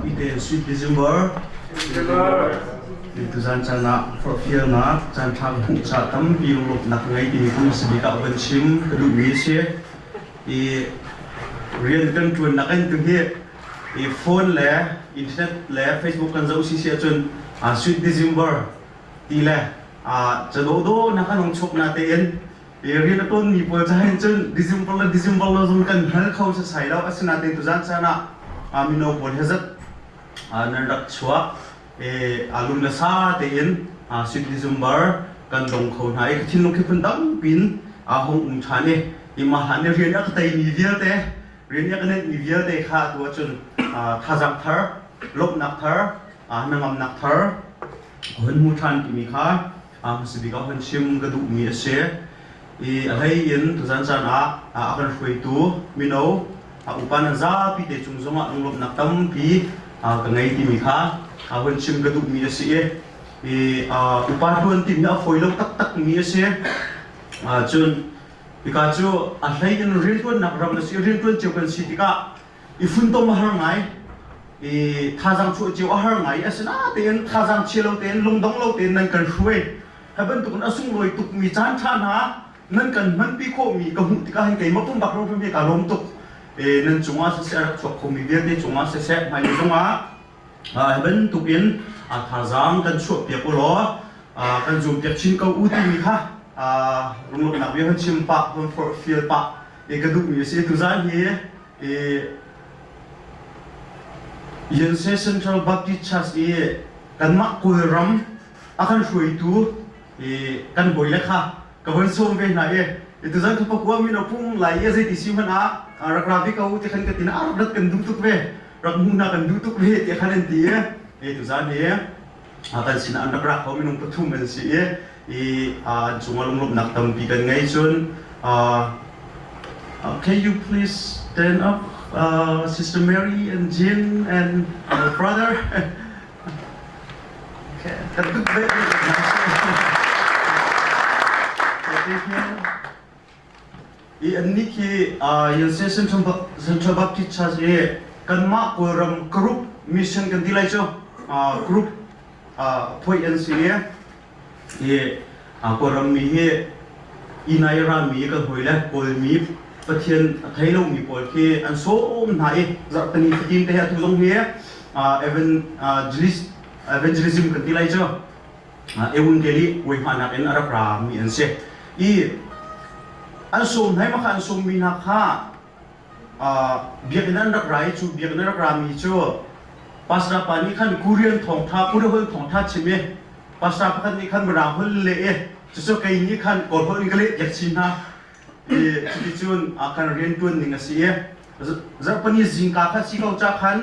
Ite sweet December. Itu zan cana profil na zan thang cha tam piung lop nak ngai di kum sebika ban sim kedu wise I real kan tuan nak kan tu he I phone le internet le Facebook kan zau si sia chun sweet December ti le chado do nak kan ong chok na te en real ton ni po chain chun December la zon kan hal khau sa sai law asna te tu zan cana amino pon hazat nandak chua alum la sa te in sweet December kan dong khon hai thin long khipun dam pin hong thane I ma han ne rian ak tai ni vial te rian ak ne ni vial te kha tu chun thajang thar lop nak thar nangam nak thar hon mu than ki mi kha sibi ka hon sim ga du mi ase alai in tu zan chan akan hui tu mino upan za pi te chung zonga lop nak tam pi ka ngai ti mi kha hon sim ga du mi ase upa tuan tim na foi lo tak tak mi ase chun Pikachu alai in real tuan nak ram nasi real tuan cheukan sitika ifun to mahar ngai thajang chu cheu ahar ngai asna ten thajang chelo ten lungdong lo ten nan kan hruai haban tukun asung loi tuk mi chan than ha nan kan man pi kho mi ka hu tika hin kai mapum bak ro mi ka lom tuk nan chunga se ser chok kho mi ver te chunga se se mai zonga haban tukin thajang kan chu pe ko lo kan zum pe chin ka u ti mi kha rung nak vi han chim pa hon for feel pa kaduk mi se tu zan he yen se Central Baptist Church kan ma ko ram akan hrui tu kan boi le kha ka hon som ve na tu zan ka pakwa mi no pum lai ye zai ti sim na rak ravi ka u ti khan ka tin ar rat kan dum tuk ve rak mu na kan du tuk ve ti khan ti tu zan he akan sin an rak ko mi nong pathum men si chungalung lop nak tam pi kan ngai chun can you please stand up Sister Mary and Jin and brother okay kaduk be Niki Central Baptist Church kan ma ko ram group mission kan dilai cho group point and see ko ram mi he inai ra mi ka hoila pol mi pathian thailo mi pol ke an so om nai za tani fitin te ha tu jong he evangelism kan tilai cho evangeli we mana en ara pra mi an se an som nai ma khan som mi na kha biaknan rak rai chu biaknan rak ra mi chu pasra pani khan kurian thong tha pura hol thong tha chime pasra pakhat ni khan bra hol le so kai ni khan kol hol ingale yakchin na chi chun akan rian tuan ning asi za pani jingka kha si ko cha khan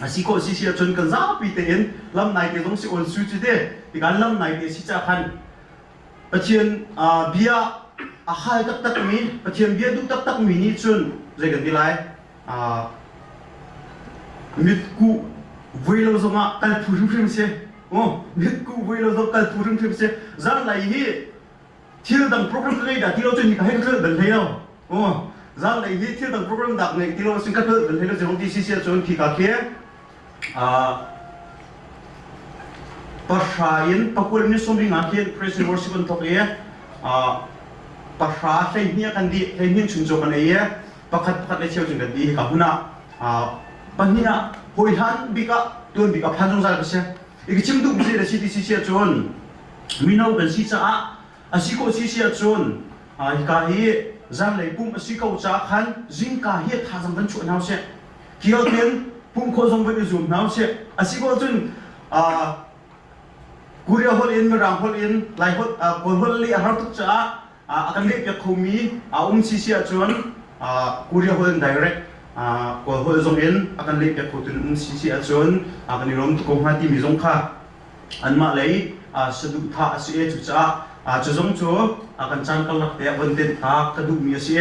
asi ko si sia chun kan za pi te en lam nai ke dong si on su chi de ti kan lam nai te si cha khan pathian bia hai tak tak mi pathian bia du tak tak mi ni chun je kan dilai mit ku velo zoma kal phum phum se mit ku velo zo kal phum phum se zan lai hi thil dang program kai da tilo chun ni ka hen khel dan thei lo zan lai hi thil dang program dak nei tilo sin ka khel dan thei lo jong ti si sia chun thi ka ke pashain pakul ni somri nga ke praise and worship on top pasha sai ni kan di sai ni chun jo kan pakhat le cheu jing kan di ka huna pahina hoi han bika tuan bika phanjong zal kase iki chimdu bise da city sia chon minau kan si cha asiko si sia chon ka hi zan lei pum asiko cha khan jing ka hi thajam ban chu nau se kiyo ten pum kho jong ban zum nau se asiko chun kuria hol in rang hol in lai hol kol hol li har tu cha akan le pya khomi si sia chon kuria hol direct ko hol zong in akan le pya khotun si sia chon akan rom tu ko ha ti mi zong kha anma lei sadu tha asi chu cha chu zong chu akan chang kal nak te bonten tha ka du mi asi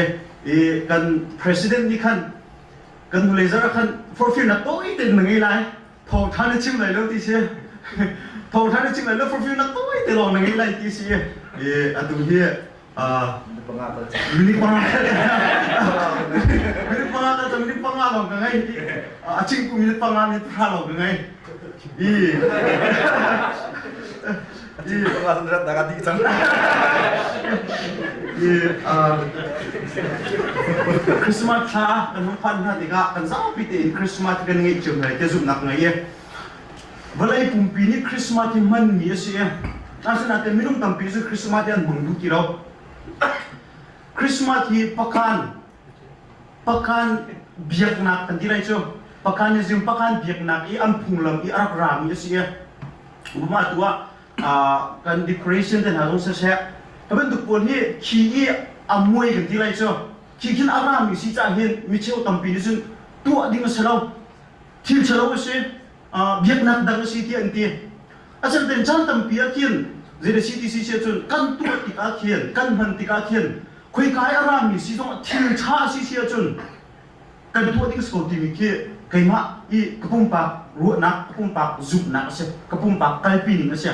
kan president ni khan kan blazer khan for fear na toi ten ngai lai thau tha na chim lai lo ti se thau tha na chim lai lo for fear na toi te lo ngai lai ti se atu hi Mini pangaka panga lo ka ngai aching ku minute panga ni tra lo ka ngai panga sandrat daga di chang Christmas tha kan phan ha ti ga kan sa pi te Christmas kan ngai chung hai te zum nak ngai balai pumpi ni Christmas ti man mi ase asa na te minum tampi su Christmas an bung du ki ro Christmas hi pakan biak nak kan tilai cho pakan ni zum pakan biak nak I am phunglam I arak ram ase ubama tua kan decoration ten ha sa se kaban du pon hi khi amoi kan tilai cho khi kin aram mi si cha hin mi cheu tampi ni sun tu ading salau thil salau ase biak nak dang si ti an ti asal ten chan tampi a kin zede CTC se chun kan tu ti ka khian kan han ti ka khian khoi kai aram mi si dong thil cha si se chun kan tu ading sko ti mi ke kaima I kapum pa ru nak kapum pa zup nak se kapum pa kai pi ni ase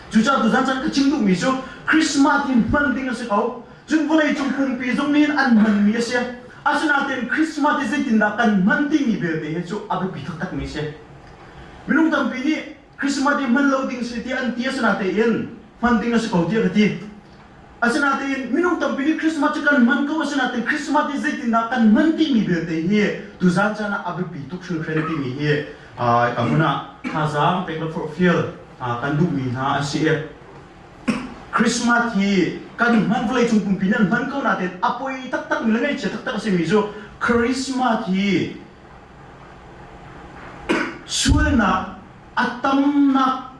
chu cha tu zan ka ching du mi so Christmas in man ding ase kau chun volai chung pum pi zong nin an man mi ase asuna ten Christmas is it in da kan man ding mi be be chu abe pi thak tak mi se minung tam pi ni Christmas in man loading se ti an ti asuna te yen man ding ase kau ti ka ti asuna te minung tam pi ni Christmas kan man ko asuna te Christmas is it in da kan man ti mi be te hi tu zan chana abe pi tuk shun khren ti mi hi kamuna khazam pe la for feel kan du mi na ase Christmas hi kan man volai chung pum pi nan man ko na te apoi tak tak mi ngai che tak tak se mi zo Christmas hi suana atam na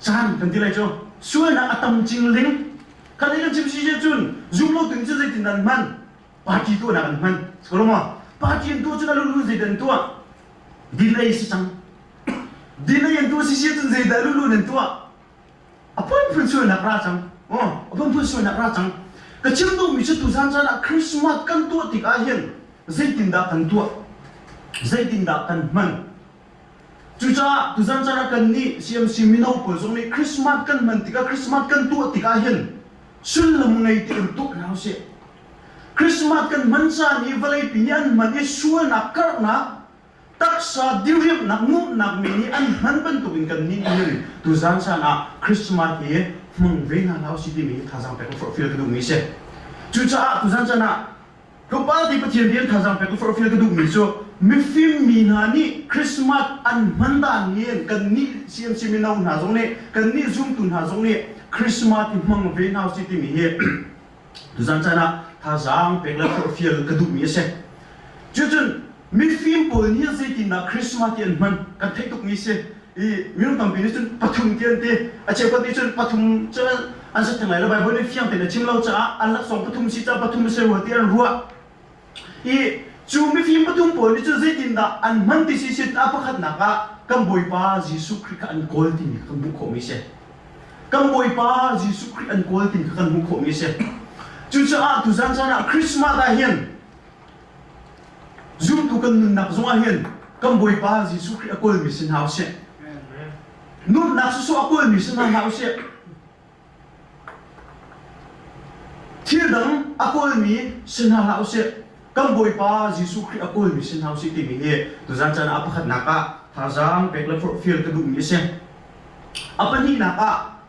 chan kan tilai cho suana atam jingling kan ikan chim si je chun zoom lo ting je tin nan man party tu na kan man sekoloma party tu chuna lu je den tu delay si chang delay tu si si chun je da lu den tu apoi pun suana ra chang apoi pun suana ra chang ka chim do mi chu tu san chana Christmas kan tu ti ka hian zaitin da kan tu zaitin da kan man chu cha tu san chana kan ni CMC minau po zong ni Christmas kan man ti ka Christmas kan tu ti ka hian sun lam ngai ti tu na se Christmas kan man sa ni valai pinyan man I suana kar na taksa dirip nak mu nak mi ni an man ban tu kan ni ni tu san chana Christmas ye mong ve na lao si ti mi tha sang pe ko feel ka du mi se chu cha tu san chana ko pa ti pa thian dian tha sang pe ko feel ka du mi so mi film mi na ni Christmas an man da ni kan ni CMC mi nau na zong ne kan ni zoom tu na zong ne Christmas ti mong ve na si ti mi he tu san chana tha sang pe la ko feel ka du mi se chu chun mi film po ni se ti na Christmas ti an man ka thek tuk mi se minung tam pini chun pathum tian te ache pa ti chun pathum cha an sa thangai la bai bo ni fiang te na chim lau cha an lak song pathum si cha pathum se wa ti an ruwa chu mi film pathum po ni chu zaitin da an man ti si sit a pakhat na ka kam boi pa Jesu Christ an kol ti ni kan bu kho mi se kam boi pa Jesu Christ an kol ti kan bu kho mi se chu cha tu zan cha na Christmas da hian zoom tu kan nak zonga hian kam boi pa Jesu Christ a kol mi sin hau se nun nak su aku mi sana hau se thil dang aku mi sana hau se kam boi pa Jesu Christ aku mi sana hau se ti mi he tu zan chan apa khat naka thazam pekla for feel ka du mi se apa ni naka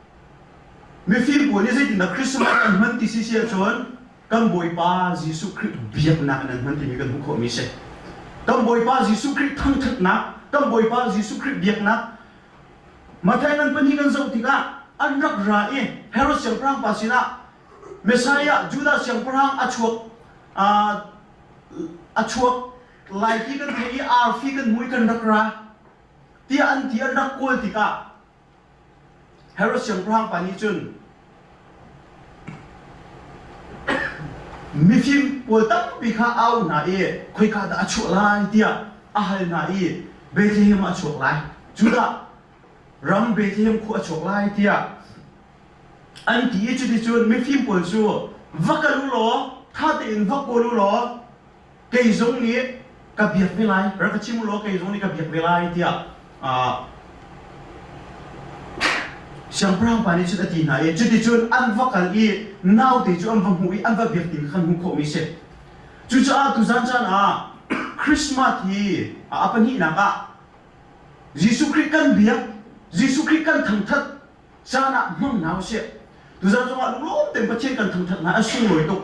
me feel bo ni zai na Christmas an man ti si se chon kam boi pa Jesu Christ biak na nan man ti mi kan ko mi se kam boi pa Jesu Christ thang that na kam boi pa Jesu Christ biak na mathai nan pani kan zau tika an rak ra Herod siang prang pasina Messiah Judas siang prang achuak lai ti kan thei ar fi kan mui kan rak ra ti an rak kol tika Herod siang prang pani chun mi phim pol tam pi kha au na khoi kha da achuak lai tia ahal na Bethlehem achuak lai Judas ram Bethlehem khu achok lai tia an ti chu ti chun mi phim pol chu vakalu lo tha te in vakolu lo kei zong ni ka biak ve lai ra ka chim lo kei zong ni ka biak ve lai tia siang prang pa ni chu ati na chu ti chun an vakal nau te chu an va hu an va biak tin khan hu kho mi se chu cha tu zan chan Christmas hi apan hi naka Jesus Christ kan biak Jesus Christ kan thang that sana mang nau se tu zan zonga lom tem pathian kan thang that na asung loi to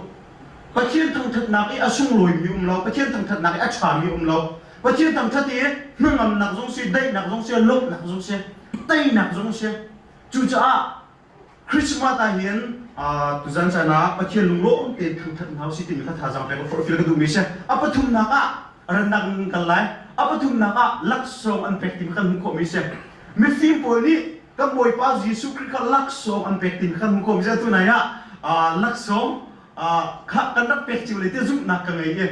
pathian thang that na ki asung loi mi lo pathian thang that na ki acha mi lo pathian thang that hi ngam nak zong se dai nak zong se lok nak zong se tai nak zong se chu cha Christmas ta hian tu zan sana pathian lung lo te thang that nau si ti mi kha tha jang pe ko for fil ka du mi se apathum na ka ran nak kan lai apathum na ka lak song an pek ti kan ko mi se mi fim po ni ka boy pa Jesus Christ ka lak song an pek ti kan ko mi se tu na ya lak song kha kan nak pek chi le te zum nak ka ngai ye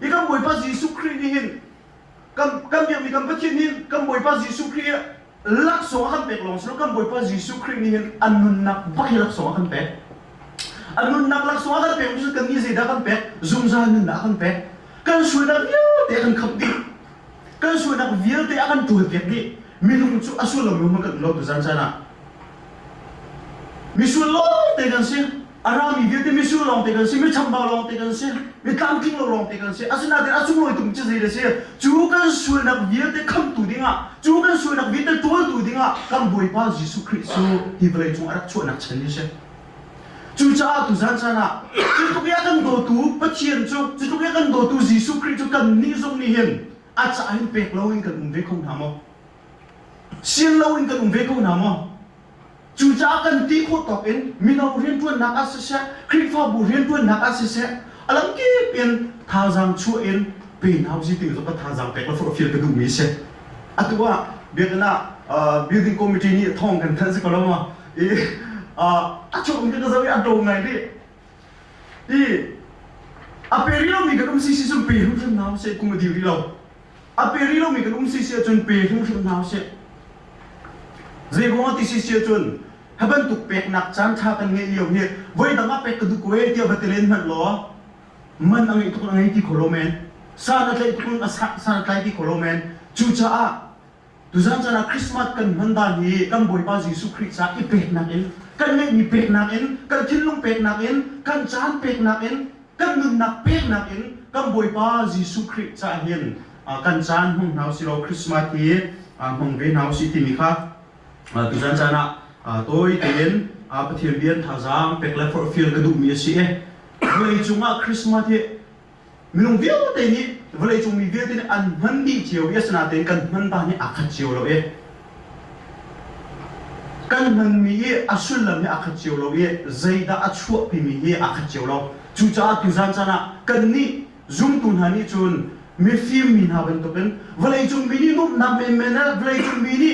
i ka boy pa Jesus Christ ni hin kam ya mi kam pathian ni kam boy pa Jesus Christ lak song kan pek long so kam boy pa Jesus Christ ni hin anun nak ba lak song kan pek anun nak lak song kan pek so kan ni se da kan pek zum za nun na kan pek kan suy nak yo te kan khap di kan suy nak vial te akan tu pek di minung chu asul lo mi kan lo tu zan sana misul lo te kan se arami vial te misul long te kan se mi chamba long te kan se mi kam king lo long te kan se asuna de asung lo tum chi de se chu kan suy nak vial te kham tu dinga chu kan suy nak vial te tu dinga kan boy pa Jesus Christ so hi ble chung arak chu nak chen ni se chu cha tu zan sana chu tu ya kan do tu pathian chu tu ya kan do tu Jesus Christ chu kan ni zong ni hin a cha hin pek lo hin kan ve khong namo sin lo hin kan ve khong namo chu cha kan ti kho tok in minau rian tuan nak a se Christ fa bu rian tuan nak a se alam ki pen tha jang chu in pe nau ji ti zo ka tha jang pek lo for fil ka du mi se atwa biakna building committee ni thong kan than se ko lo ma achong ka zawi adong ngai di aperilo mi ka si sum pe hum naw se kum di lo aperilo mi ka si chun pe hum naw se ze go ti si chun haban tuk pek nak chan tha kan nge yo ni voi danga pek ka du ko e ti batelen man lo man ang itu ngai ti kolomen sa na tlai tu sa na tlai ti kolomen chu cha a tu zan chana Christmas kan handa ni kan boy pa Jesus Christ sa ipek na in kan ngai ni pek na in kan thinlung pek na in kan chan pek na in kan nun nak pek na in kan boy pa Jesus Christ sa hian kan chan hung nau si lo Christmas ti hung ve nau si ti mi kha tu zan chana toi ten pathian bian tha jang pek la for feel ka du mi si e voi chunga Christmas ti minung viau te ni vlei chung mi viau te an handi chiu yasna ten kan handa ni akha chiu lo e kan man mi e asul lam ni akha chiu lo e zaida achu pi mi e akha chiu lo chu cha tu zan chana kan ni zum tun hani chun mi film min ha ban to pen vlei chung mi ni num na men mena vlei chung mi ni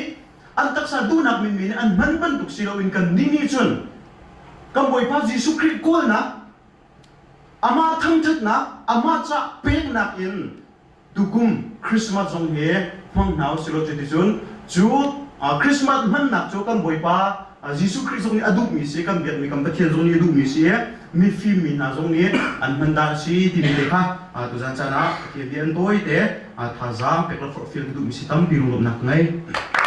an tak sa du nak min min an man ban tuk silo in kan ni chun kan boy pa Jesus Christ kol na ama thang that na ama cha pek na in tukum Christmas jong he phong nau silo chu ti chun chu Christmas man nak chu kan boy pa Jesus Christ jong ni adu mi se kan biat mi kan pathian jong ni adu mi se mi film mi na jong ni an handa si ti ni kha tu jan chana ti bian toy te tha jang pek la for film du mi si tam pi rum nak ngai